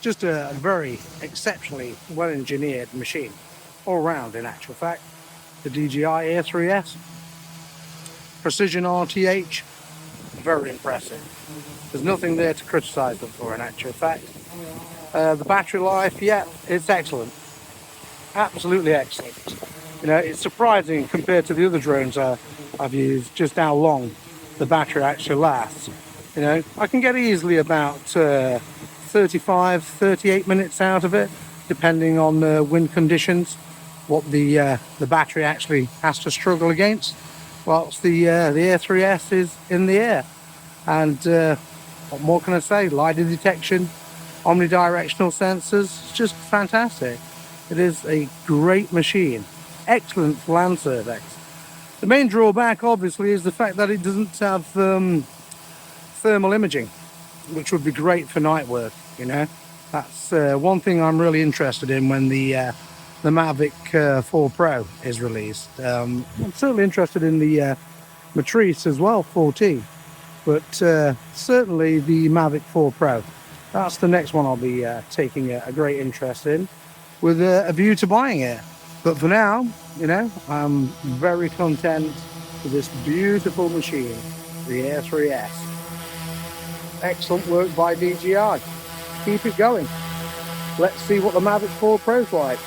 just a very exceptionally well engineered machine all round. In actual fact, the DJI Air 3S precision RTH, very impressive. There's nothing there to criticize them for in actual fact. The battery life, yeah, it's excellent, absolutely excellent. You know, it's surprising compared to the other drones I've used just how long the battery actually lasts. You know, I can get easily about 35-38 minutes out of it, depending on wind conditions, what the battery actually has to struggle against whilst the Air 3S is in the air. And what more can I say? LiDAR detection, omnidirectional sensors, it's just fantastic. It is a great machine, excellent for land surveys. The main drawback obviously is the fact that it doesn't have thermal imaging, which would be great for night work. You know, that's one thing I'm really interested in when the Mavic 4 Pro is released. I'm certainly interested in the Matrice as well, 4T, but certainly the Mavic 4 Pro. That's the next one I'll be taking a great interest in, with a view to buying it. But for now, you know, I'm very content with this beautiful machine, the Air 3S. Excellent work by DJI. Keep it going. Let's see what the Mavic 4 Pro's like.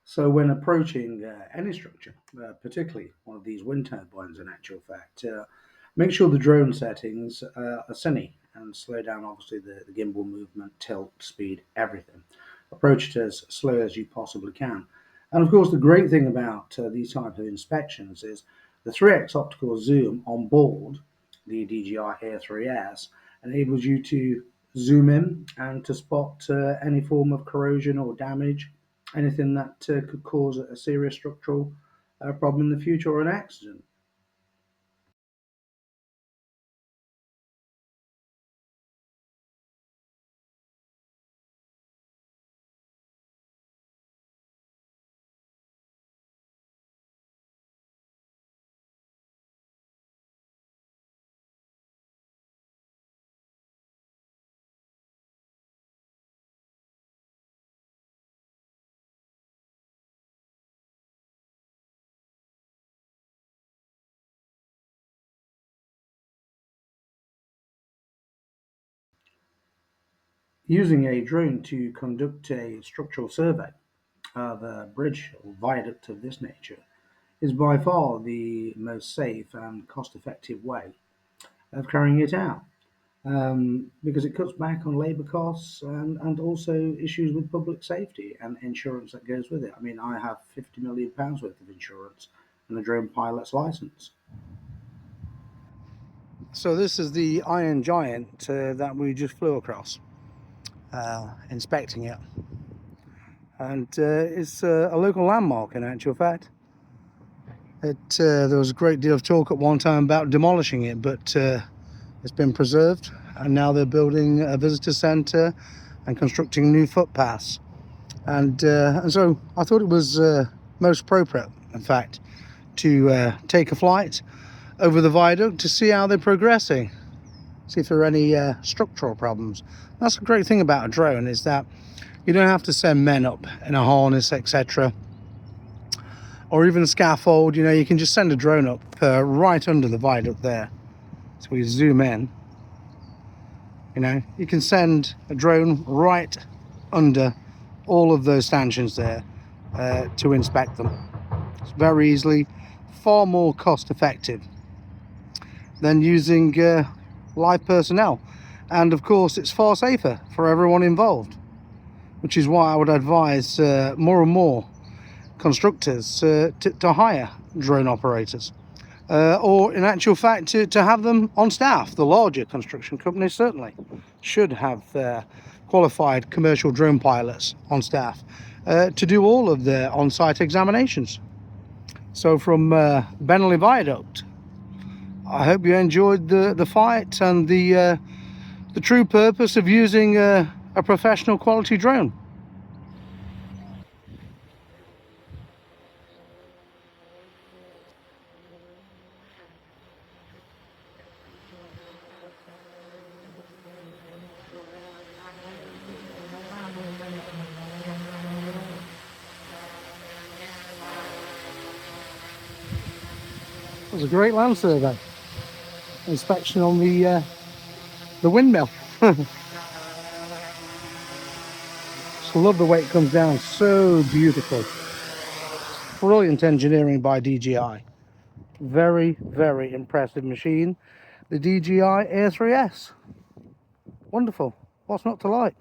So when approaching any structure, particularly one of these wind turbines in actual fact, make sure the drone settings are cine and slow down obviously the gimbal movement, tilt, speed, everything. Approach it as slow as you possibly can. And of course the great thing about these type of inspections is the 3x optical zoom on board the DJI Air 3S enables you to zoom in and to spot any form of corrosion or damage, anything that could cause a serious structural problem in the future or an accident. Using a drone to conduct a structural survey of a bridge or viaduct of this nature is by far the most safe and cost-effective way of carrying it out, because it cuts back on labour costs and also issues with public safety and insurance that goes with it. I mean, I have £50 million worth of insurance and a drone pilot's license. So this is the Iron Giant that we just flew across, inspecting it. And it's a local landmark in actual fact. There was a great deal of talk at one time about demolishing it, but it's been preserved, and now they're building a visitor centre and constructing new footpaths. And so I thought it was most appropriate, in fact, to take a flight over the viaduct to see how they're progressing, see if there are any structural problems. That's the great thing about a drone, is that you don't have to send men up in a harness, etc., or even a scaffold. You know, you can just send a drone up right under the viaduct there. So we zoom in, you know, you can send a drone right under all of those stanchions there to inspect them. It's very easily, far more cost effective than using live personnel, and of course it's far safer for everyone involved, which is why I would advise more and more constructors to hire drone operators, or in actual fact to have them on staff. The larger construction companies certainly should have qualified commercial drone pilots on staff to do all of their on-site examinations. So from Bentley Viaduct, I hope you enjoyed the fight and the true purpose of using a professional quality drone. It was a great land survey. Inspection on the windmill. Just love the way it comes down. So beautiful. Brilliant engineering by DJI. Very, very impressive machine. The DJI Air 3S. Wonderful. What's not to like?